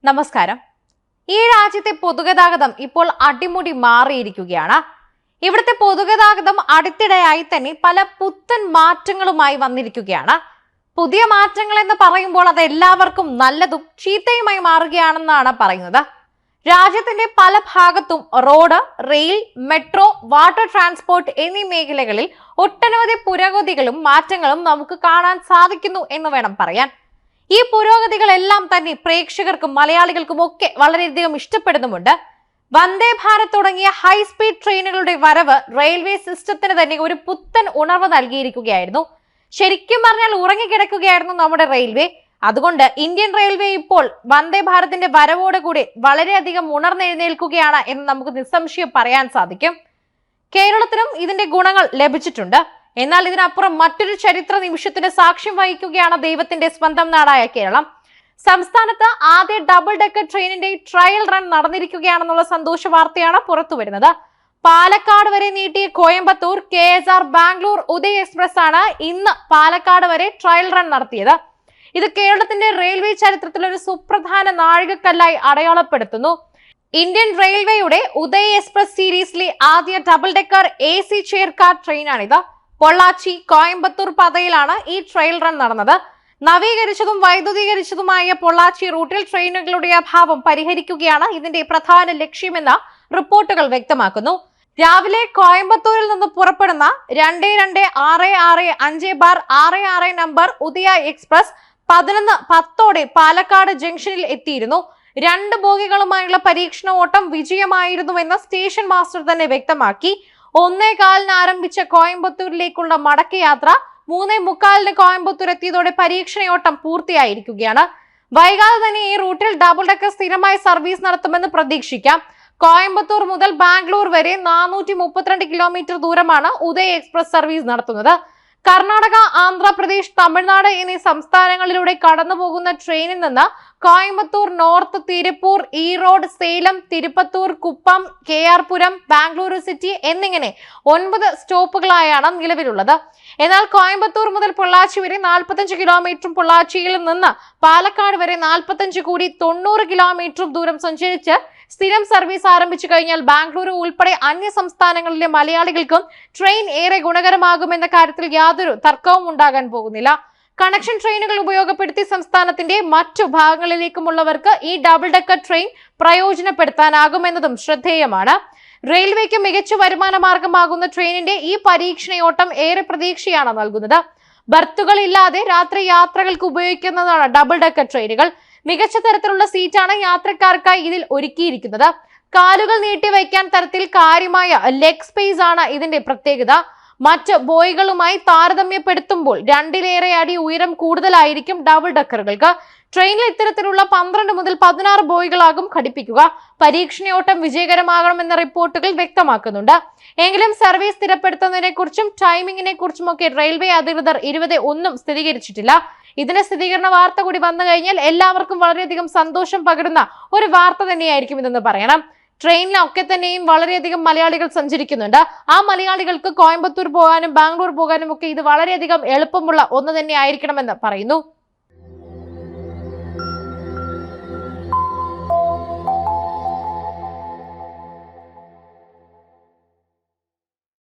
നമസ്കാരം. ഈ രാജ്യത്തെ പൊതുഗതാഗതം ഇപ്പോൾ അടിമുടി മാറിയിരിക്കുകയാണ്. ഇവിടുത്തെ പൊതുഗതാഗതം അടുത്തിടെയായി തന്നെ പല പുത്തൻ മാറ്റങ്ങളുമായി വന്നിരിക്കുകയാണ്. പുതിയ മാറ്റങ്ങൾ എന്ന് പറയുമ്പോൾ അത് എല്ലാവർക്കും നല്ലതും ചീത്തയുമായി മാറുകയാണെന്നാണ് പറയുന്നത്. രാജ്യത്തിന്റെ പല ഭാഗത്തും road, rail, metro, water transport എന്നീ മേഖലകളിൽ ഒട്ടനവധി പുരോഗതികളും മാറ്റങ്ങളും നമുക്ക് കാണാൻ സാധിക്കുന്നു എന്ന് വേണം പറയാൻ. ഈ പുരോഗതികളെല്ലാം തന്നെ പ്രേക്ഷകർക്കും മലയാളികൾക്കും ഒക്കെ വളരെയധികം ഇഷ്ടപ്പെടുന്നുമുണ്ട്. വന്ദേ ഭാരത് തുടങ്ങിയ ഹൈസ്പീഡ് ട്രെയിനുകളുടെ വരവ് റെയിൽവേ സിസ്റ്റത്തിന് തന്നെ ഒരു പുത്തൻ ഉണർവ് നൽകിയിരിക്കുകയായിരുന്നു. ശരിക്കും പറഞ്ഞാൽ ഉറങ്ങിക്കിടക്കുകയായിരുന്നു നമ്മുടെ റെയിൽവേ. അതുകൊണ്ട് ഇന്ത്യൻ റെയിൽവേ ഇപ്പോൾ വന്ദേ ഭാരതിന്റെ വരവോടുകൂടി വളരെയധികം ഉണർന്നെഴുന്നേൽക്കുകയാണ് എന്ന് നമുക്ക് നിസ്സംശയം പറയാൻ സാധിക്കും. കേരളത്തിനും ഇതിന്റെ ഗുണങ്ങൾ ലഭിച്ചിട്ടുണ്ട്. എന്നാൽ ഇതിനപ്പുറം മറ്റൊരു ചരിത്ര നിമിഷത്തിന് സാക്ഷ്യം വഹിക്കുകയാണ് ദൈവത്തിന്റെ സ്വന്തം നാടായ കേരളം. സംസ്ഥാനത്ത് ആദ്യ ഡബിൾ ഡെക്കർ ട്രെയിനിന്റെ ട്രയൽ റൺ നടന്നിരിക്കുകയാണെന്നുള്ള സന്തോഷ വാർത്തയാണ് പുറത്തു വരുന്നത്. പാലക്കാട് വരെ നീട്ടിയ കോയമ്പത്തൂർ KSR ബാംഗ്ലൂർ ഉദയ് എക്സ്പ്രസ് ആണ് ഇന്ന് പാലക്കാട് വരെ ട്രയൽ റൺ നടത്തിയത്. ഇത് കേരളത്തിന്റെ റെയിൽവേ ചരിത്രത്തിൽ ഒരു സുപ്രധാന നാഴികക്കല്ലായി അടയാളപ്പെടുത്തുന്നു. ഇന്ത്യൻ റെയിൽവേയുടെ ഉദയ് എക്സ്പ്രസ് സീരീസിലെ ആദ്യ double decker AC chair car ട്രെയിനാണിത്. പൊള്ളാച്ചി കോയമ്പത്തൂർ പാതയിലാണ് ഈ ട്രയൽ റൺ നടന്നത്. നവീകരിച്ചതും വൈദ്യുതീകരിച്ചതുമായ പൊള്ളാച്ചി റൂട്ടിൽ ട്രെയിനുകളുടെ അഭാവം പരിഹരിക്കുകയാണ് ഇതിന്റെ പ്രധാന ലക്ഷ്യമെന്ന് റിപ്പോർട്ടുകൾ വ്യക്തമാക്കുന്നു. രാവിലെ കോയമ്പത്തൂരിൽ നിന്ന് പുറപ്പെടുന്ന 226665/66 നമ്പർ ഉദയ എക്സ്പ്രസ് 11:10 പാലക്കാട് ജംഗ്ഷനിൽ എത്തിയിരുന്നു. 2 ബോഗികളുമായുള്ള പരീക്ഷണ ഓട്ടം വിജയമായിരുന്നുവെന്ന് സ്റ്റേഷൻ മാസ്റ്റർ തന്നെ വ്യക്തമാക്കി. 1:15 ആരംഭിച്ച കോയമ്പത്തൂരിലേക്കുള്ള മടക്കയാത്ര 3:45 കോയമ്പത്തൂർ എത്തിയതോടെ പരീക്ഷണയോട്ടം പൂർത്തിയായിരിക്കുകയാണ്. വൈകാതെ തന്നെ ഈ റൂട്ടിൽ ഡബിൾ ഡെക്കർ സ്ഥിരമായി സർവീസ് നടത്തുമെന്ന് പ്രതീക്ഷിക്കാം. കോയമ്പത്തൂർ മുതൽ ബാംഗ്ലൂർ വരെ 432 കിലോമീറ്റർ ദൂരമാണ് ഉദയ് എക്സ്പ്രസ് സർവീസ് നടത്തുന്നത്. കർണാടക, ആന്ധ്രാപ്രദേശ്, തമിഴ്നാട് എന്നീ സംസ്ഥാനങ്ങളിലൂടെ കടന്നുപോകുന്ന ട്രെയിനിൽ നിന്ന് കോയമ്പത്തൂർ നോർത്ത്, തിരുപ്പൂർ, ഈറോഡ്, സേലം, തിരുപ്പത്തൂർ, കുപ്പം, KR പുരം, ബാംഗ്ലൂരു സിറ്റി എന്നിങ്ങനെ 9 സ്റ്റോപ്പുകളായാണ് നിലവിലുള്ളത്. എന്നാൽ കോയമ്പത്തൂർ മുതൽ പൊള്ളാച്ചി വരെ 45 കിലോമീറ്ററും പൊള്ളാച്ചിയിൽ നിന്ന് പാലക്കാട് വരെ 45 കൂടി 90 കിലോമീറ്ററും ദൂരം സഞ്ചരിച്ച് സ്ഥിരം സർവീസ് ആരംഭിച്ചു കഴിഞ്ഞാൽ ബാംഗ്ലൂരു ഉൾപ്പെടെ അന്യ സംസ്ഥാനങ്ങളിലെ മലയാളികൾക്കും ട്രെയിൻ ഏറെ ഗുണകരമാകുമെന്ന കാര്യത്തിൽ യാതൊരു തർക്കവും ഉണ്ടാകാൻ പോകുന്നില്ല. കണക്ഷൻ ട്രെയിനുകൾ ഉപയോഗപ്പെടുത്തി സംസ്ഥാനത്തിന്റെ മറ്റു ഭാഗങ്ങളിലേക്കുമുള്ളവർക്ക് ഈ ഡബിൾ ഡെക്കർ ട്രെയിൻ പ്രയോജനപ്പെടുത്താനാകുമെന്നതും ശ്രദ്ധേയമാണ്. റെയിൽവേക്ക് മികച്ച വരുമാന മാർഗമാകുന്ന ട്രെയിനിന്റെ ഈ പരീക്ഷണയോട്ടം ഏറെ പ്രതീക്ഷയാണ് നൽകുന്നത്. ബർത്തുകൾ ഇല്ലാതെ രാത്രി യാത്രകൾക്ക് ഉപയോഗിക്കുന്നതാണ് ഡബിൾ ഡെക്കർ ട്രെയിനുകൾ. മികച്ച തരത്തിലുള്ള സീറ്റാണ് യാത്രക്കാർക്കായി ഇതിൽ ഒരുക്കിയിരിക്കുന്നത്. കാലുകൾ നീട്ടിവയ്ക്കാൻ തരത്തിൽ കാര്യമായ ലെഗ് സ്പേസ് ആണ് ഇതിന്റെ പ്രത്യേകത. മറ്റ് ബോയികളുമായി താരതമ്യപ്പെടുത്തുമ്പോൾ 2ലേറെ അടി ഉയരം കൂടുതലായിരിക്കും ഡബിൾ ഡെക്കറുകൾക്ക്. ട്രെയിനിൽ ഇത്തരത്തിലുള്ള 12 മുതൽ 16 ബോയികളാകും ഘടിപ്പിക്കുക. പരീക്ഷണയോട്ടം വിജയകരമാകണമെന്ന റിപ്പോർട്ടുകൾ വ്യക്തമാക്കുന്നുണ്ട്. എങ്കിലും സർവീസ് സ്ഥിരപ്പെടുത്തുന്നതിനെ കുറിച്ചും ടൈമിങ്ങിനെ കുറിച്ചുമൊക്കെ റെയിൽവേ അധികൃതർ ഒന്നും സ്ഥിരീകരിച്ചിട്ടില്ല. ഇതിന്റെ സ്ഥിരീകരണ വാർത്ത കൂടി വന്നു കഴിഞ്ഞാൽ എല്ലാവർക്കും വളരെയധികം സന്തോഷം പകരുന്ന ഒരു വാർത്ത തന്നെയായിരിക്കും ഇതെന്ന് പറയണം. ട്രെയിനിലൊക്കെ തന്നെയും വളരെയധികം മലയാളികൾ സഞ്ചരിക്കുന്നുണ്ട്. ആ മലയാളികൾക്ക് കോയമ്പത്തൂർ പോകാനും ബാംഗ്ലൂർ പോകാനും ഒക്കെ ഇത് വളരെയധികം എളുപ്പമുള്ള ഒന്ന് തന്നെ ആയിരിക്കണമെന്ന് പറയുന്നു.